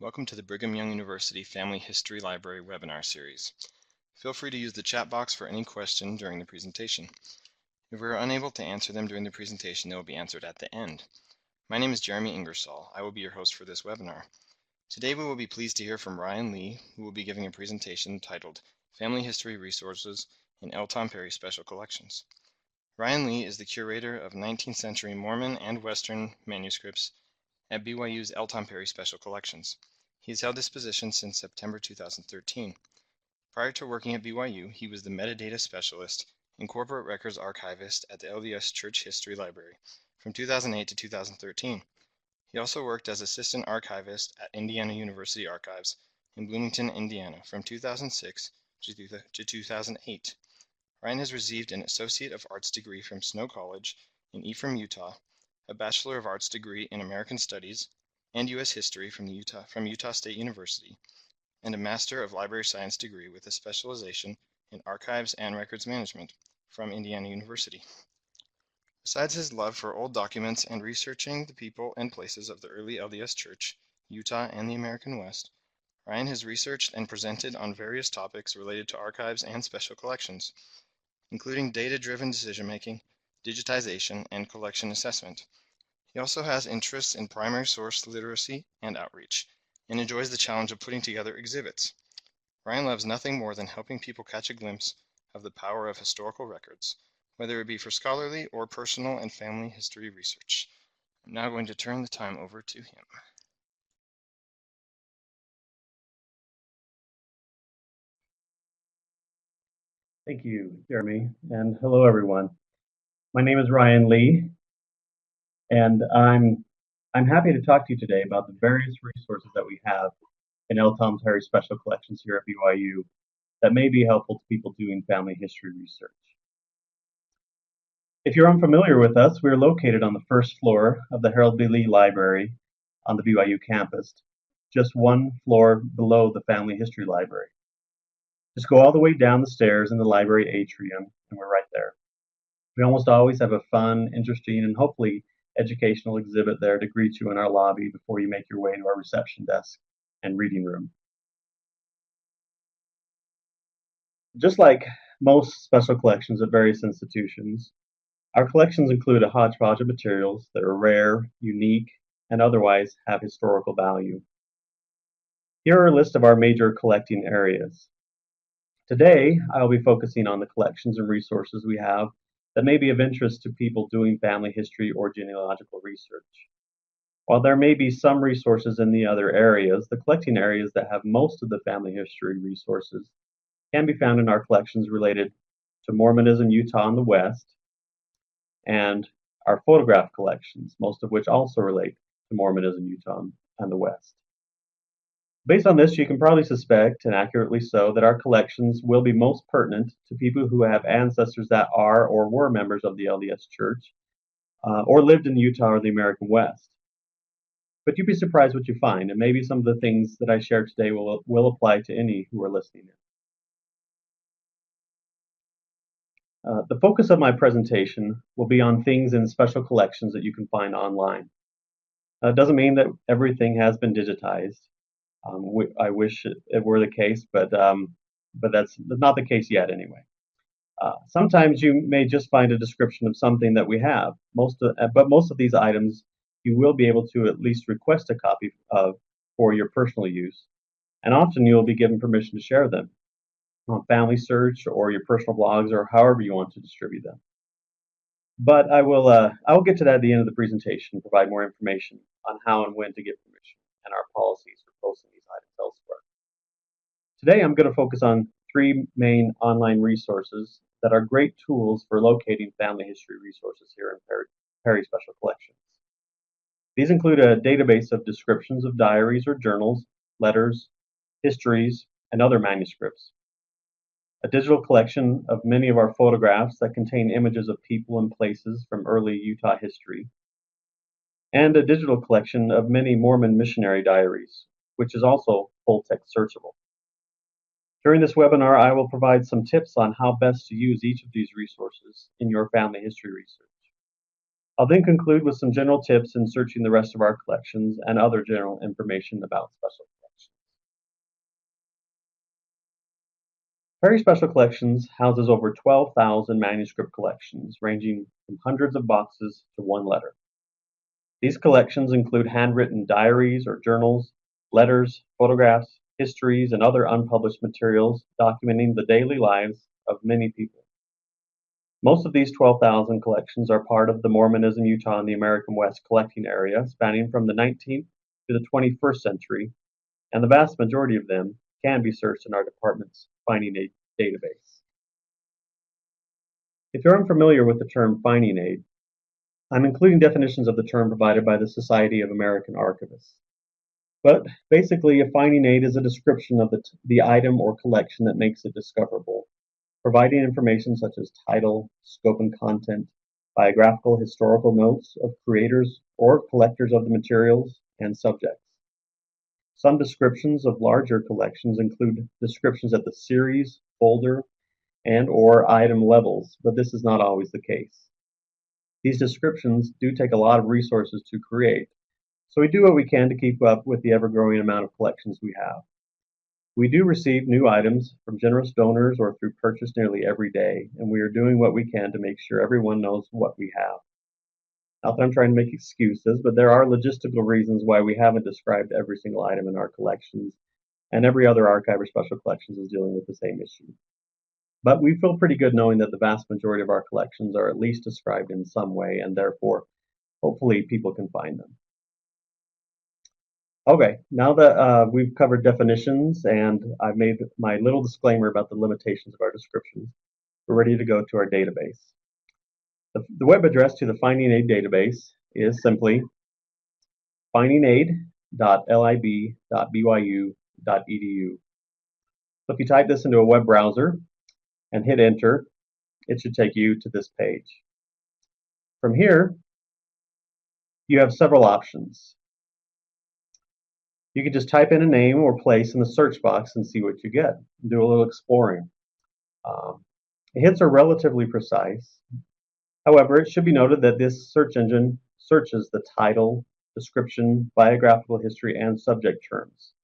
Welcome to the Brigham Young University Family History Library webinar series. Feel free to use the chat box for any question during the presentation. If we are unable to answer them during the presentation, they will be answered at the end. My name is Jeremy Ingersoll. I will be your host for this webinar. Today we will be pleased to hear from Ryan Lee, who will be giving a presentation titled Family History Resources in L. Tom Perry Special Collections. Ryan Lee is the curator of 19th century Mormon and Western manuscripts at BYU's L. Tom Perry Special Collections. He has held this position since September 2013. Prior to working at BYU, he was the metadata specialist and corporate records archivist at the LDS Church History Library from 2008 to 2013. He also worked as assistant archivist at Indiana University Archives in Bloomington, Indiana from 2006 to 2008. Ryan has received an Associate of Arts degree from Snow College in Ephraim, Utah, a Bachelor of Arts degree in American Studies and U.S. History from Utah State University, and a Master of Library Science degree with a specialization in Archives and Records Management from Indiana University. Besides his love for old documents and researching the people and places of the early LDS Church, Utah, and the American West, Ryan has researched and presented on various topics related to archives and special collections, including data-driven decision-making, digitization, and collection assessment. He also has interests in primary source literacy and outreach, and enjoys the challenge of putting together exhibits. Ryan loves nothing more than helping people catch a glimpse of the power of historical records, whether it be for scholarly or personal and family history research. I'm now going to turn the time over to him. Thank you, Jeremy, and hello, everyone. My name is Ryan Lee, and I'm happy to talk to you today about the various resources that we have in L. Tom Perry Special Collections here at BYU that may be helpful to people doing family history research. If you're unfamiliar with us, we're located on the first floor of the Harold B. Lee Library on the BYU campus, just one floor below the Family History Library. Just go all the way down the stairs in the library atrium, and we're right there. We almost always have a fun, interesting, and hopefully educational exhibit there to greet you in our lobby before you make your way to our reception desk and reading room. Just like most special collections at various institutions, our collections include a hodgepodge of materials that are rare, unique, and otherwise have historical value. Here are a list of our major collecting areas. Today, I'll be focusing on the collections and resources we have that may be of interest to people doing family history or genealogical research. While there may be some resources in the other areas, the collecting areas that have most of the family history resources can be found in our collections related to Mormonism, Utah, and the West, and our photograph collections, most of which also relate to Mormonism, Utah, and the West. Based on this, you can probably suspect, and accurately so, that our collections will be most pertinent to people who have ancestors that are or were members of the LDS Church, or lived in Utah or the American West. But you'd be surprised what you find, and maybe some of the things that I share today will apply to any who are listening in. The focus of my presentation will be on things in special collections that you can find online. It doesn't mean that everything has been digitized. I wish it were the case, but that's not the case yet anyway. Sometimes you may just find a description of something that we have. But most of these items you will be able to at least request a copy of for your personal use, and often you will be given permission to share them on Family Search or your personal blogs or however you want to distribute them. But I will get to that at the end of the presentation and provide more information on how and when to get permission and our policies for posting these items elsewhere. Today I'm going to focus on three main online resources that are great tools for locating family history resources here in Perry Special Collections. These include a database of descriptions of diaries or journals, letters, histories, and other manuscripts, a digital collection of many of our photographs that contain images of people and places from early Utah history, and a digital collection of many Mormon missionary diaries, which is also full-text searchable. During this webinar, I will provide some tips on how best to use each of these resources in your family history research. I'll then conclude with some general tips in searching the rest of our collections and other general information about special collections. Perry Special Collections houses over 12,000 manuscript collections, ranging from hundreds of boxes to one letter. These collections include handwritten diaries or journals, letters, photographs, histories, and other unpublished materials documenting the daily lives of many people. Most of these 12,000 collections are part of the Mormonism Utah and the American West collecting area, spanning from the 19th to the 21st century, and the vast majority of them can be searched in our department's Finding Aid database. If you're unfamiliar with the term Finding Aid, I'm including definitions of the term provided by the Society of American Archivists. But basically, a finding aid is a description of the item or collection that makes it discoverable, providing information such as title, scope and content, biographical historical notes of creators or collectors of the materials, and subjects. Some descriptions of larger collections include descriptions at the series, folder, and/or item levels, but this is not always the case. These descriptions do take a lot of resources to create, so we do what we can to keep up with the ever-growing amount of collections we have. We do receive new items from generous donors or through purchase nearly every day, and we are doing what we can to make sure everyone knows what we have. Not that I'm trying to make excuses, but there are logistical reasons why we haven't described every single item in our collections, and every other archive or special collections is dealing with the same issue. But we feel pretty good knowing that the vast majority of our collections are at least described in some way, and therefore, hopefully, people can find them. Okay, now that we've covered definitions and I've made my little disclaimer about the limitations of our descriptions, we're ready to go to our database. The web address to the Finding Aid database is simply findingaid.lib.byu.edu. So if you type this into a web browser and hit enter, it should take you to this page. From here, you have several options. You can just type in a name or place in the search box and see what you get. Do a little exploring. Hits are relatively precise. However, it should be noted that this search engine searches the title, description, biographical history, and subject terms.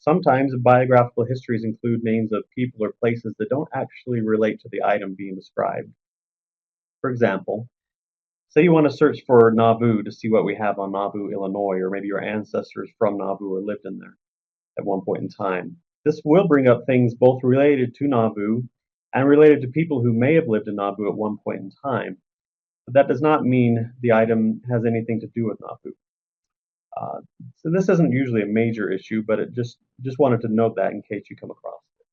Sometimes biographical histories include names of people or places that don't actually relate to the item being described. For example, say you want to search for Nauvoo to see what we have on Nauvoo, Illinois, or maybe your ancestors from Nauvoo or lived in there at one point in time. This will bring up things both related to Nauvoo and related to people who may have lived in Nauvoo at one point in time. But that does not mean the item has anything to do with Nauvoo. So this isn't usually a major issue, but it just wanted to note that in case you come across it.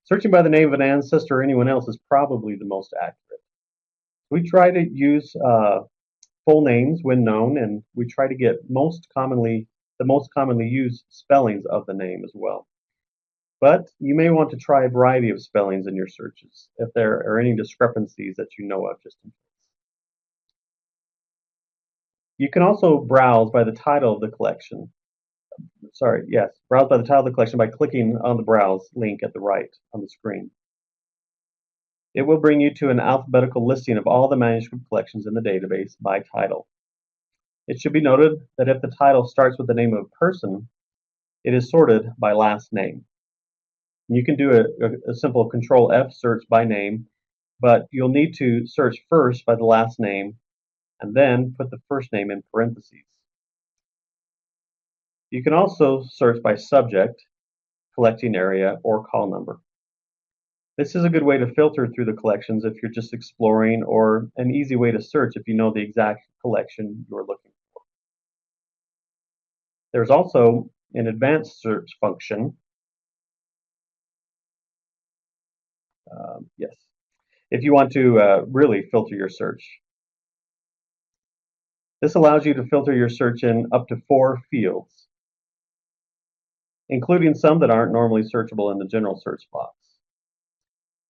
Searching by the name of an ancestor or anyone else is probably the most accurate. We try to use full names when known, and we try to get the most commonly used spellings of the name as well. But you may want to try a variety of spellings in your searches if there are any discrepancies that you know of just in case. You can also browse by the title of the collection. Browse by the title of the collection by clicking on the browse link at the right on the screen. It will bring you to an alphabetical listing of all the manuscript collections in the database by title. It should be noted that if the title starts with the name of a person, it is sorted by last name. You can do a simple Control F search by name, but you'll need to search first by the last name and then put the first name in parentheses. You can also search by subject, collecting area, or call number. This is a good way to filter through the collections if you're just exploring, or an easy way to search if you know the exact collection you're looking for. There's also an advanced search function. If you want to really filter your search. This allows you to filter your search in up to 4 fields, including some that aren't normally searchable in the general search box.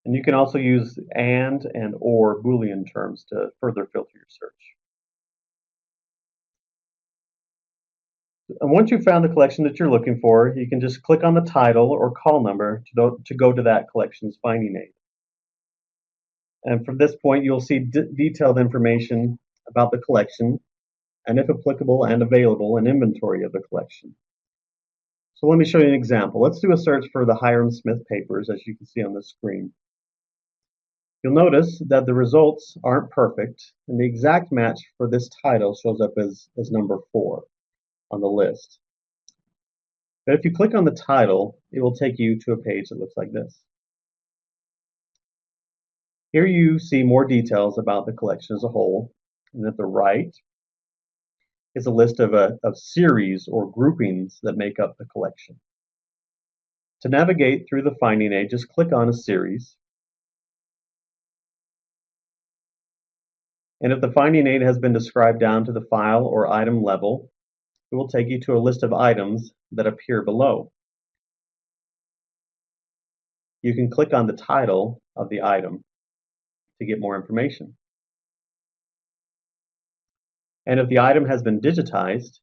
And you can also use and or Boolean terms to further filter your search. And once you've found the collection that you're looking for, you can just click on the title or call number to go to that collection's finding aid. And from this point, you'll see detailed information about the collection and, if applicable and available, an inventory of the collection. So let me show you an example. Let's do a search for the Hiram Smith papers, as you can see on the screen. You'll notice that the results aren't perfect, and the exact match for this title shows up as number 4 on the list. But if you click on the title, it will take you to a page that looks like this. Here you see more details about the collection as a whole, and at the right is a list of series or groupings that make up the collection. To navigate through the finding aid, just click on a series. And if the finding aid has been described down to the file or item level, it will take you to a list of items that appear below. You can click on the title of the item to get more information. And if the item has been digitized,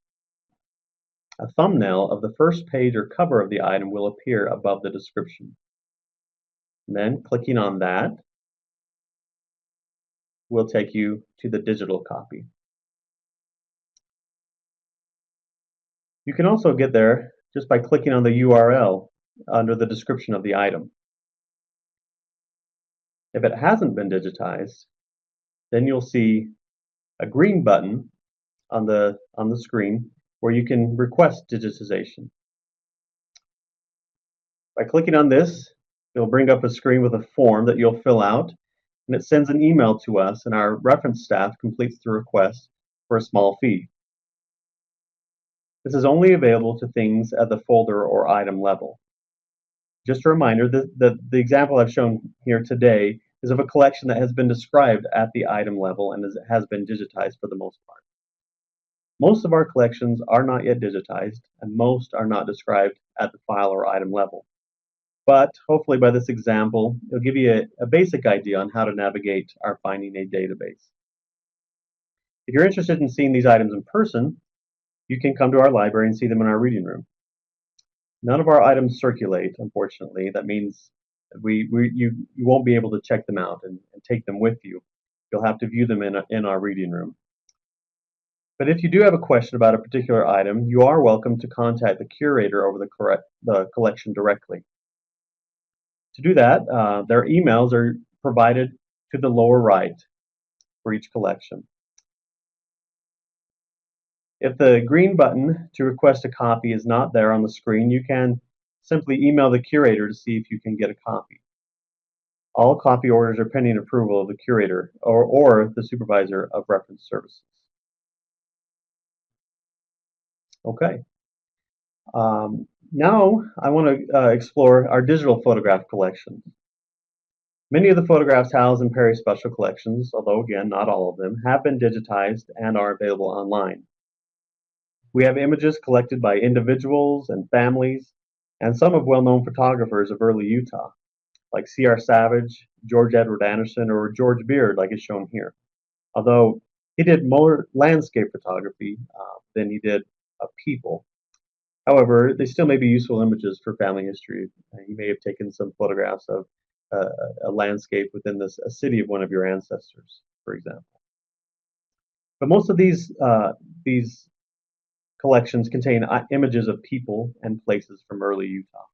a thumbnail of the first page or cover of the item will appear above the description. And then clicking on that will take you to the digital copy. You can also get there just by clicking on the URL under the description of the item. If it hasn't been digitized, then you'll see a green button on the screen where you can request digitization. By clicking on this, it'll bring up a screen with a form that you'll fill out, and it sends an email to us, and our reference staff completes the request for a small fee. This is only available to things at the folder or item level. Just a reminder that the example I've shown here today is of a collection that has been described at the item level and has been digitized for the most part. Most of our collections are not yet digitized, and most are not described at the file or item level. But hopefully by this example, it'll give you a basic idea on how to navigate our finding aid database. If you're interested in seeing these items in person, you can come to our library and see them in our reading room. None of our items circulate, unfortunately. That means you won't be able to check them out and take them with you. You'll have to view them in our reading room. But if you do have a question about a particular item, you are welcome to contact the curator over the collection directly. To do that, their emails are provided to the lower right for each collection. If the green button to request a copy is not there on the screen, you can simply email the curator to see if you can get a copy. All copy orders are pending approval of the curator or the supervisor of reference services. Okay. Now I want to explore our digital photograph collection. Many of the photographs housed in Perry's special collections, although again not all of them, have been digitized and are available online. We have images collected by individuals and families, and some of well-known photographers of early Utah, like C.R. Savage, George Edward Anderson, or George Beard, like is shown here. Although he did more landscape photography than he did of people. However, they still may be useful images for family history. You may have taken some photographs of a landscape within a city of one of your ancestors, for example. But most of these collections contain images of people and places from early Utah.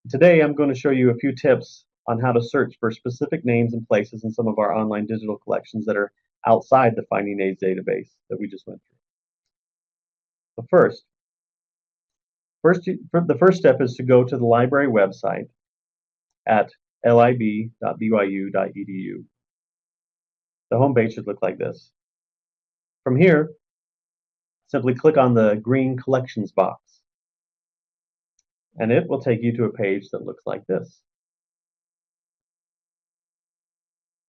Today, I'm going to show you a few tips on how to search for specific names and places in some of our online digital collections that are outside the Finding Aids database that we just went through. But the first step is to go to the library website at lib.byu.edu. The home page should look like this. From here, simply click on the green collections box, and it will take you to a page that looks like this.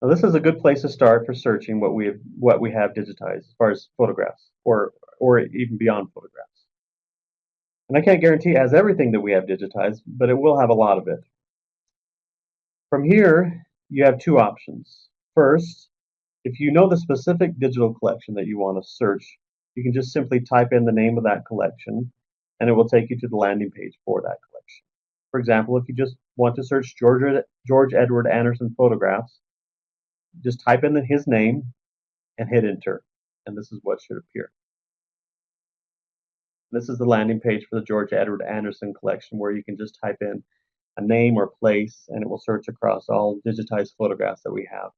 Now, this is a good place to start for searching what we have digitized as far as photographs, or even beyond photographs. And I can't guarantee it has everything that we have digitized, but it will have a lot of it. From here, you have two options. First, if you know the specific digital collection that you want to search, you can just simply type in the name of that collection, and it will take you to the landing page for that collection. For example, if you just want to search George Edward Anderson photographs, just type in his name and hit enter, and this is what should appear. This is the landing page for the George Edward Anderson collection, where you can just type in a name or place, and it will search across all digitized photographs that we have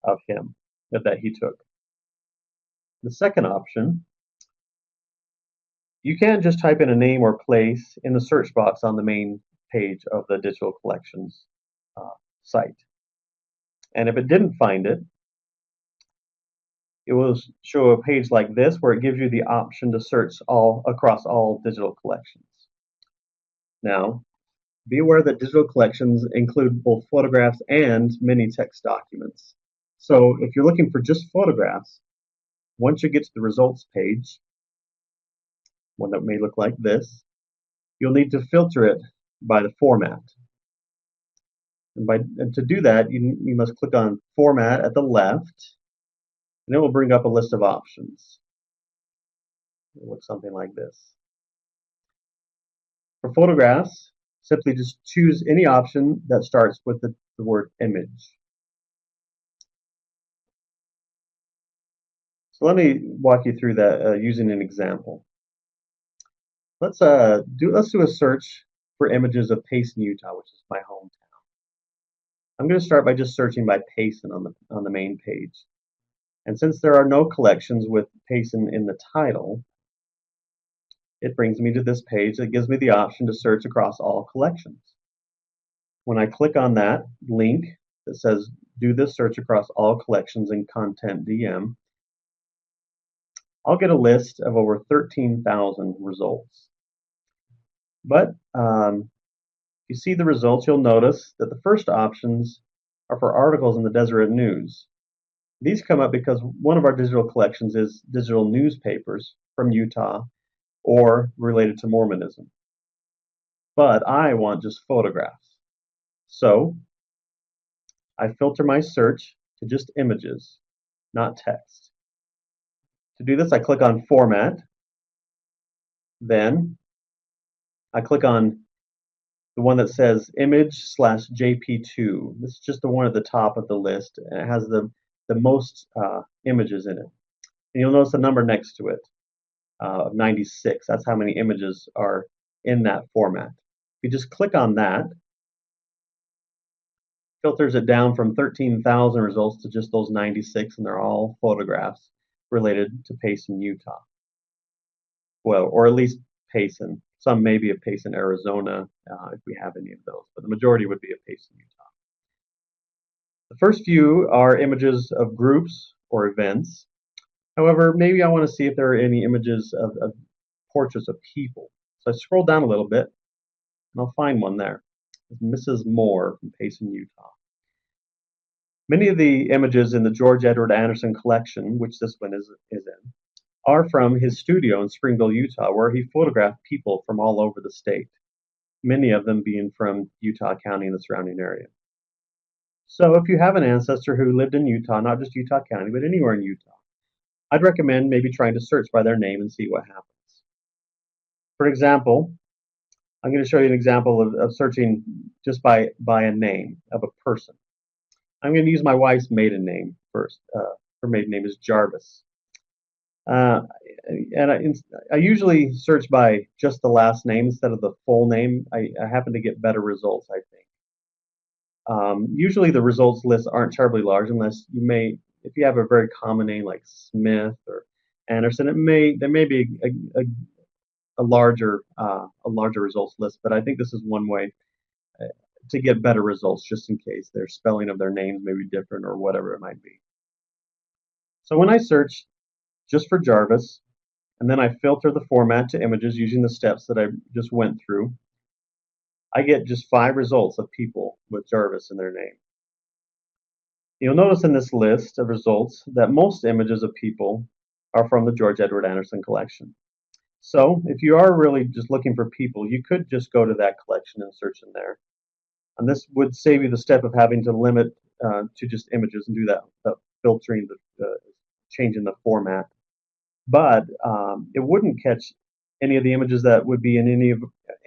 of him that he took. The second option, you can just type in a name or place in the search box on the main page of the digital collections site. And if it didn't find it, it will show a page like this where it gives you the option to search across all digital collections. Now, be aware that digital collections include both photographs and many text documents. So if you're looking for just photographs, once you get to the results page, one that may look like this, you'll need to filter it by the format. And to do that, you must click on Format at the left, and it will bring up a list of options. It looks something like this. For photographs, simply just choose any option that starts with the word image. So let me walk you through that using an example. Let's do a search for images of Payson, Utah, which is my hometown. I'm going to start by just searching by Payson on the main page. And since there are no collections with Payson in the title, it brings me to this page that gives me the option to search across all collections. When I click on that link that says do this search across all collections in Content DM, I'll get a list of over 13,000 results. But if you see the results, you'll notice that the first options are for articles in the Deseret News. These come up because one of our digital collections is digital newspapers from Utah or related to Mormonism. But I want just photographs. So I filter my search to just images, not text. To do this, I click on Format. Then I click on the one that says Image/JP2. This is just the one at the top of the list, and it has the most images in it. And you'll notice a number next to it, 96. That's how many images are in that format. If you just click on that, filters it down from 13,000 results to just those 96, and they're all photographs related to Payson, Utah. Well, or at least Payson. Some may be of Payson, Arizona, if we have any of those, but the majority would be of Payson, Utah. The first few are images of groups or events. However, maybe I want to see if there are any images of portraits of people. So I scroll down a little bit, and I'll find one there. It's Mrs. Moore from Payson, Utah. Many of the images in the George Edward Anderson collection, which this one is in, are from his studio in Springville, Utah, where he photographed people from all over the state, many of them being from Utah County and the surrounding area. So if you have an ancestor who lived in Utah, not just Utah County, but anywhere in Utah, I'd recommend maybe trying to search by their name and see what happens. For example, I'm going to show you an example of searching just by a name of a person. I'm going to use my wife's maiden name first. Her maiden name is Jarvis. And I usually search by just the last name instead of the full name. I happen to get better results, I think. Usually the results lists aren't terribly large unless if you have a very common name like Smith or Anderson, there may be a larger results list. But I think this is one way to get better results, just in case their spelling of their names may be different or whatever it might be. So when I search just for Jarvis, and then I filter the format to images using the steps that I just went through, I get just 5 results of people with Jarvis in their name. You'll notice in this list of results that most images of people are from the George Edward Anderson collection. So if you are really just looking for people, you could just go to that collection and search in there. And this would save you the step of having to limit to just images and do that filtering, changing the format. But it wouldn't catch any of the images that would be in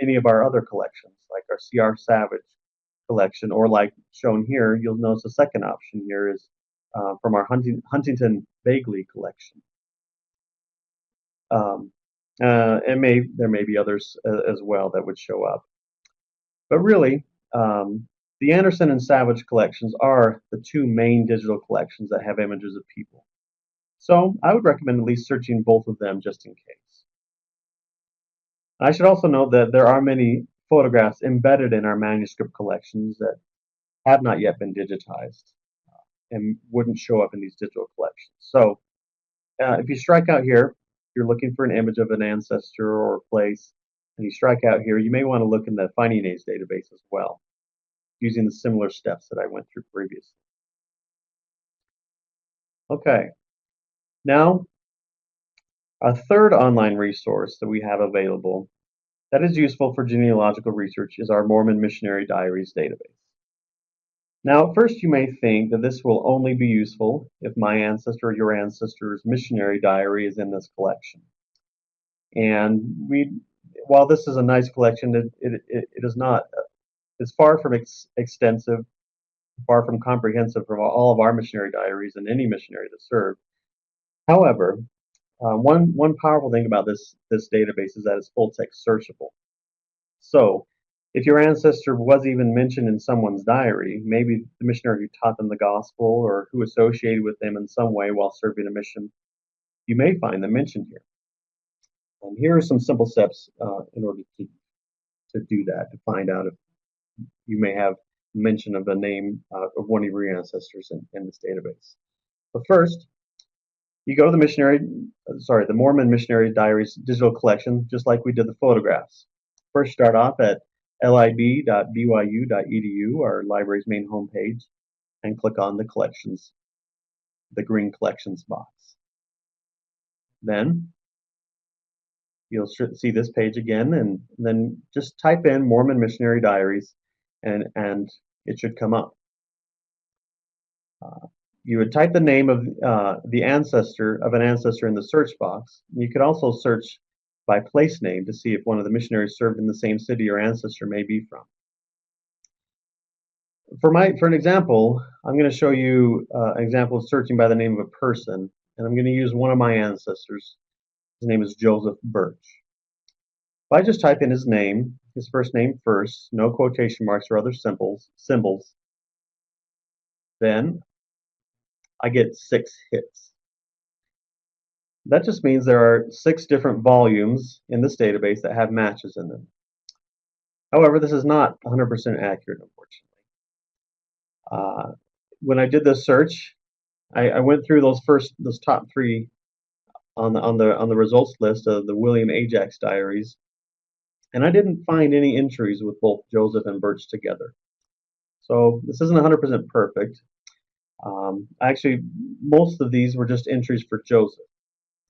any of our other collections, like our C.R. Savage collection, or like shown here, you'll notice the second option here is from our Huntington Bagley collection. There may be others as well that would show up. But really, the Anderson and Savage collections are the two main digital collections that have images of people. So I would recommend at least searching both of them just in case. I should also note that there are many photographs embedded in our manuscript collections that have not yet been digitized and wouldn't show up in these digital collections. So if you strike out here, you're looking for an image of an ancestor or a place, and you strike out here, you may want to look in the Finding Names database as well, using the similar steps that I went through previously. Okay, now a third online resource that we have available that is useful for genealogical research is our Mormon Missionary Diaries database. Now, at first you may think that this will only be useful if my ancestor or your ancestor's missionary diary is in this collection. And while this is a nice collection, it is not. It's far from extensive, far from comprehensive from all of our missionary diaries and any missionary that served. However, one powerful thing about this database is that it's full text searchable. So, if your ancestor was even mentioned in someone's diary, maybe the missionary who taught them the gospel or who associated with them in some way while serving a mission, you may find them mentioned here. And here are some simple steps in order to do that, to find out if you may have mention of the name of one of your ancestors in this database. But first, you go to the Mormon Missionary Diaries digital collection, just like we did the photographs. First, start off at lib.byu.edu, our library's main homepage, and click on the collections, the green collections box. Then you'll see this page again, and then just type in Mormon Missionary Diaries, and it should come up. You would type the name of an ancestor in the search box. You could also search by place name to see if one of the missionaries served in the same city your ancestor may be from. For an example, I'm going to show you an example of searching by the name of a person, and I'm going to use one of my ancestors. His name is Joseph Birch. If I just type in his name, his first name first, no quotation marks or other symbols, then I get 6 hits. That just means there are 6 different volumes in this database that have matches in them. However, this is not 100% accurate, unfortunately. When I did this search, I went through those top 3 on the results list of the William Ajax diaries, and I didn't find any entries with both Joseph and Birch together. So this isn't 100% perfect. Actually, most of these were just entries for Joseph.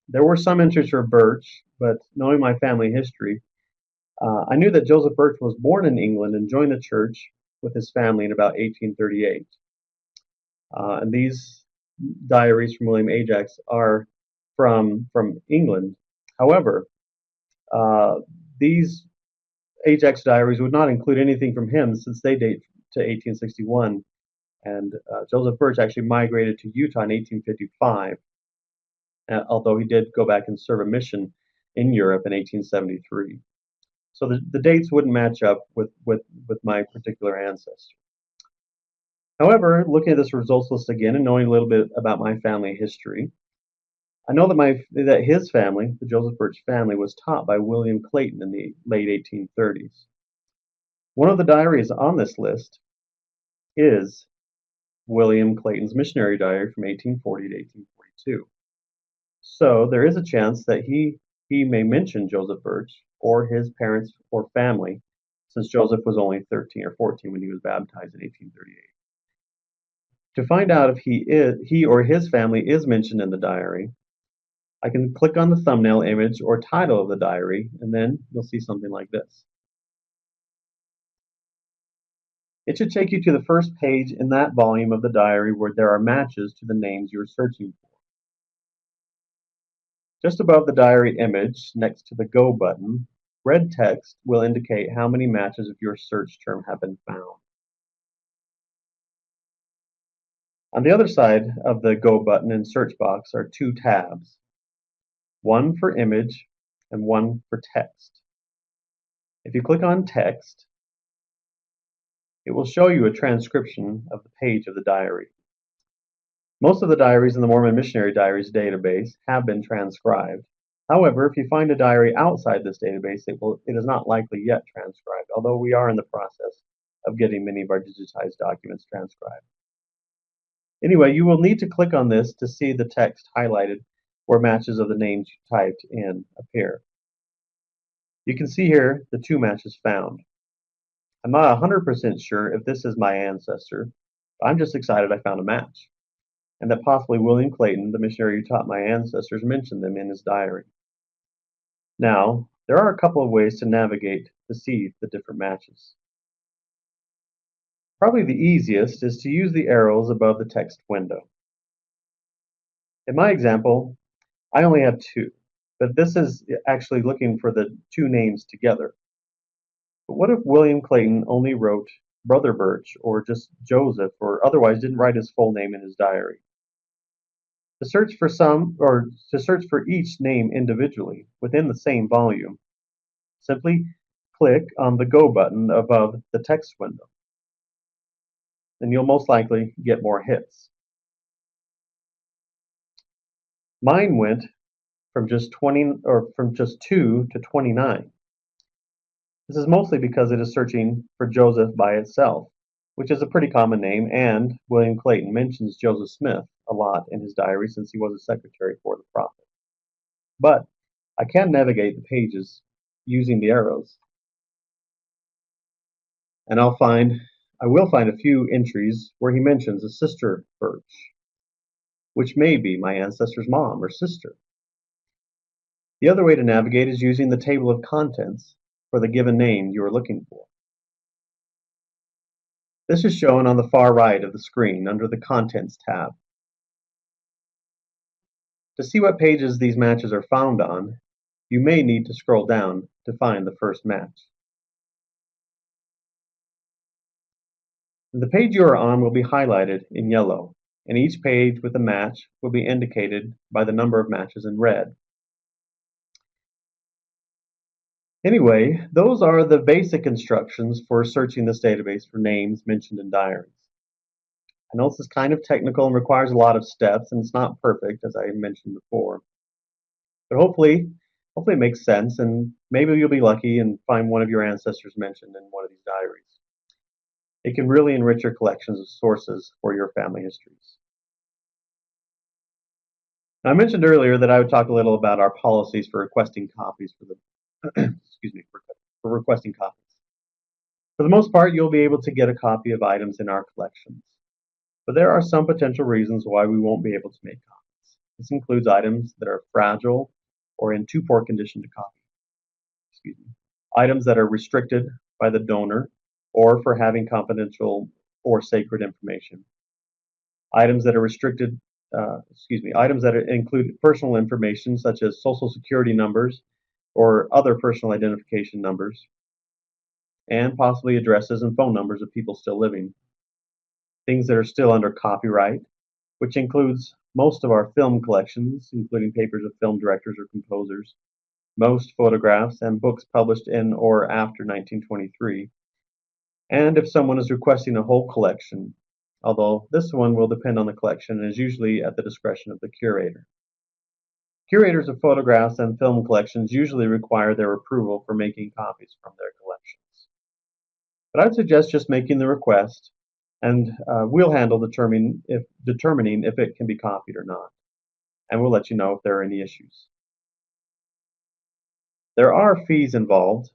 There were some entries for Birch, but knowing my family history, I knew that Joseph Birch was born in England and joined the church with his family in about 1838. And these diaries from William Ajax are from England. However, these Ajax diaries would not include anything from him since they date to 1861. And Joseph Birch actually migrated to Utah in 1855, although he did go back and serve a mission in Europe in 1873. So the dates wouldn't match up with my particular ancestor. However, looking at this results list again and knowing a little bit about my family history, I know that his family, the Joseph Birch family, was taught by William Clayton in the late 1830s. One of the diaries on this list is William Clayton's missionary diary from 1840 to 1842. So there is a chance that he may mention Joseph Birch or his parents or family, since Joseph was only 13 or 14 when he was baptized in 1838. To find out if he or his family is mentioned in the diary, I can click on the thumbnail image or title of the diary, and then you'll see something like this. It should take you to the first page in that volume of the diary where there are matches to the names you're searching for. Just above the diary image, next to the Go button, red text will indicate how many matches of your search term have been found. On the other side of the Go button and search box are two tabs, one for image and one for text. If you click on text, it will show you a transcription of the page of the diary. Most of the diaries in the Mormon Missionary Diaries database have been transcribed. However, if you find a diary outside this database, it is not likely yet transcribed, although we are in the process of getting many of our digitized documents transcribed. Anyway, you will need to click on this to see the text highlighted where matches of the names you typed in appear. You can see here the two matches found. I'm not 100% sure if this is my ancestor, but I'm just excited I found a match, and that possibly William Clayton, the missionary who taught my ancestors, mentioned them in his diary. Now, there are a couple of ways to navigate to see the different matches. Probably the easiest is to use the arrows above the text window. In my example, I only have two, but this is actually looking for the two names together. But what if William Clayton only wrote Brother Birch or just Joseph, or otherwise didn't write his full name in his diary? To search for each name individually within the same volume, simply click on the Go button above the text window, and you'll most likely get more hits. Mine went from just 2 to 29. This is mostly because it is searching for Joseph by itself, which is a pretty common name, and William Clayton mentions Joseph Smith a lot in his diary since he was a secretary for the prophet. But I can navigate the pages using the arrows, and I will find a few entries where he mentions a sister Birch, which may be my ancestor's mom or sister. The other way to navigate is using the table of contents for the given name you are looking for. This is shown on the far right of the screen under the Contents tab. To see what pages these matches are found on, you may need to scroll down to find the first match. The page you are on will be highlighted in yellow, and each page with a match will be indicated by the number of matches in red. Anyway, those are the basic instructions for searching this database for names mentioned in diaries. I know this is kind of technical and requires a lot of steps, and it's not perfect, as I mentioned before. But hopefully it makes sense, and maybe you'll be lucky and find one of your ancestors mentioned in one of these diaries. It can really enrich your collections of sources for your family histories. Now, I mentioned earlier that I would talk a little about our policies for requesting copies for requesting copies. For the most part, you'll be able to get a copy of items in our collections, but there are some potential reasons why we won't be able to make copies. This includes items that are fragile or in too poor condition to copy. Items that are restricted by the donor or for having confidential or sacred information. Items that are items that include personal information such as social security numbers or other personal identification numbers, and possibly addresses and phone numbers of people still living. Things that are still under copyright, which includes most of our film collections, including papers of film directors or composers, most photographs and books published in or after 1923, and if someone is requesting a whole collection, although this one will depend on the collection and is usually at the discretion of the curator. Curators of photographs and film collections usually require their approval for making copies from their collections. But I'd suggest just making the request, and we'll handle determining if it can be copied or not, and we'll let you know if there are any issues. There are fees involved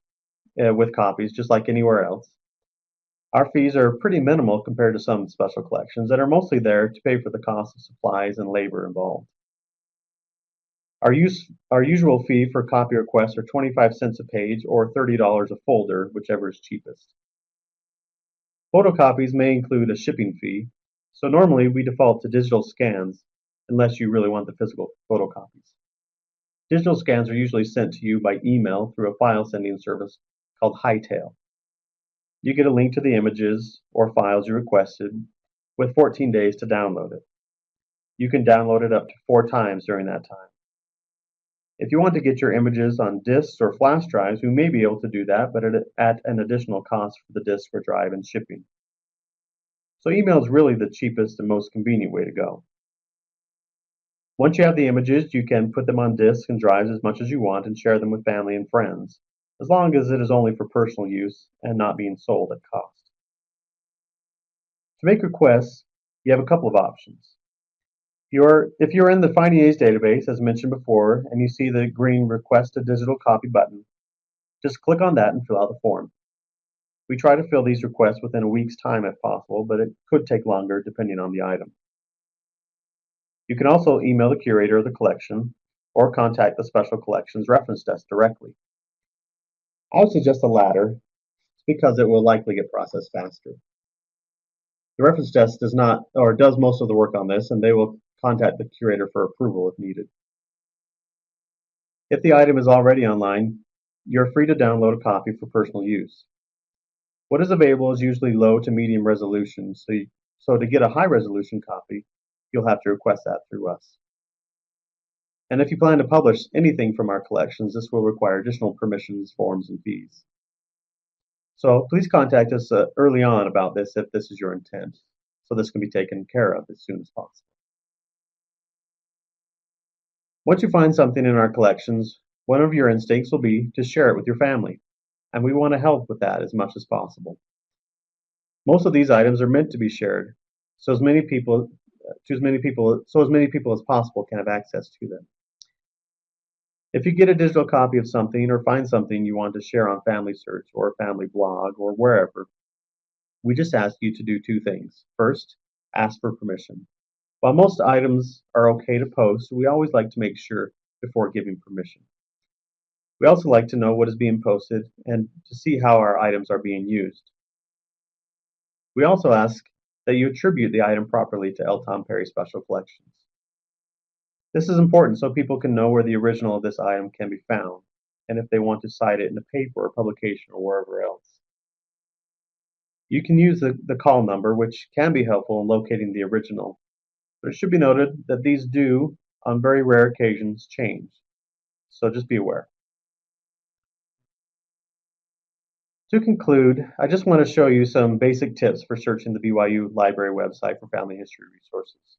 with copies, just like anywhere else. Our fees are pretty minimal compared to some special collections that are mostly there to pay for the cost of supplies and labor involved. Our usual fee for copy requests are 25 cents a page or $30 a folder, whichever is cheapest. Photocopies may include a shipping fee, so normally we default to digital scans unless you really want the physical photocopies. Digital scans are usually sent to you by email through a file sending service called Hightail. You get a link to the images or files you requested with 14 days to download it. You can download it up to 4 times during that time. If you want to get your images on disks or flash drives, we may be able to do that, but at an additional cost for the disk or drive and shipping. So email is really the cheapest and most convenient way to go. Once you have the images, you can put them on disks and drives as much as you want and share them with family and friends, as long as it is only for personal use and not being sold at cost. To make requests, you have a couple of options. If you're in the Finding A's database, as mentioned before, and you see the green Request a Digital Copy button, just click on that and fill out the form. We try to fill these requests within a week's time if possible, but it could take longer depending on the item. You can also email the curator of the collection or contact the Special Collections Reference Desk directly. I would suggest the latter because it will likely get processed faster. The reference desk does most of the work on this, and they will contact the curator for approval if needed. If the item is already online, you're free to download a copy for personal use. What is available is usually low to medium resolution, so to get a high resolution copy, you'll have to request that through us. And if you plan to publish anything from our collections, this will require additional permissions, forms, and fees. So please contact us early on about this if this is your intent, so this can be taken care of as soon as possible. Once you find something in our collections, one of your instincts will be to share it with your family, and we want to help with that as much as possible. Most of these items are meant to be shared, so as many people as possible can have access to them. If you get a digital copy of something or find something you want to share on Family Search or a family blog or wherever, we just ask you to do 2 things. First, ask for permission. While most items are okay to post, we always like to make sure before giving permission. We also like to know what is being posted and to see how our items are being used. We also ask that you attribute the item properly to L. Tom Perry Special Collections. This is important so people can know where the original of this item can be found, and if they want to cite it in a paper or publication or wherever else. You can use the call number, which can be helpful in locating the original, but it should be noted that these do, on very rare occasions, change, so just be aware. To conclude, I just want to show you some basic tips for searching the BYU Library website for family history resources.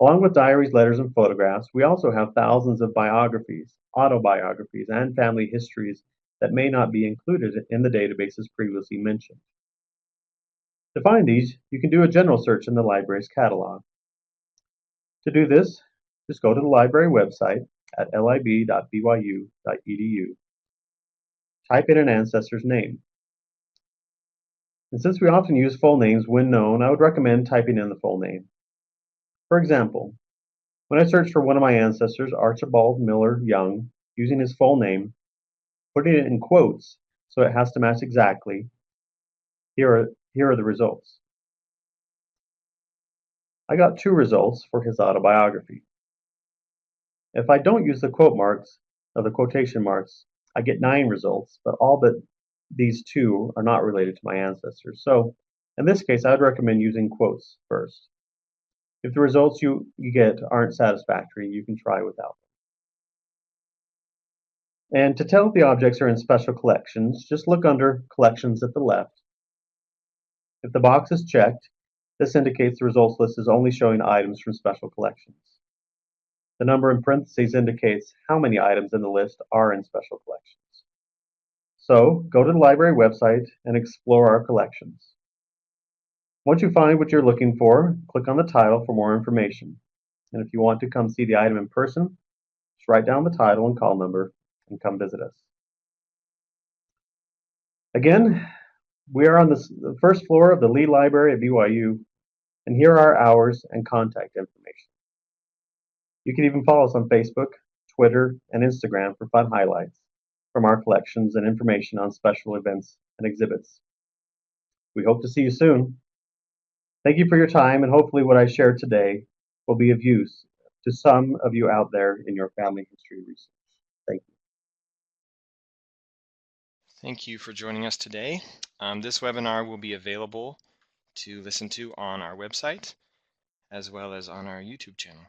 Along with diaries, letters, and photographs, we also have thousands of biographies, autobiographies, and family histories that may not be included in the databases previously mentioned. To find these, you can do a general search in the library's catalog. To do this, just go to the library website at lib.byu.edu, type in an ancestor's name. And since we often use full names when known, I would recommend typing in the full name. For example, when I searched for one of my ancestors, Archibald Miller Young, using his full name, putting it in quotes so it has to match exactly, here are the results. I got 2 results for his autobiography. If I don't use the quote marks, or the quotation marks, I get 9 results, but all but these 2 are not related to my ancestors. So in this case, I would recommend using quotes first. If the results you get aren't satisfactory, you can try without them. And to tell if the objects are in special collections, just look under Collections at the left. If the box is checked, this indicates the results list is only showing items from special collections. The number in parentheses indicates how many items in the list are in special collections. So go to the library website and explore our collections. Once you find what you're looking for, click on the title for more information. And if you want to come see the item in person, just write down the title and call number and come visit us. Again, we are on the first floor of the Lee Library at BYU, and here are our hours and contact information. You can even follow us on Facebook, Twitter, and Instagram for fun highlights from our collections and information on special events and exhibits. We hope to see you soon. Thank you for your time, and hopefully what I shared today will be of use to some of you out there in your family history research. Thank you. Thank you for joining us today. This webinar will be available to listen to on our website as well as on our YouTube channel.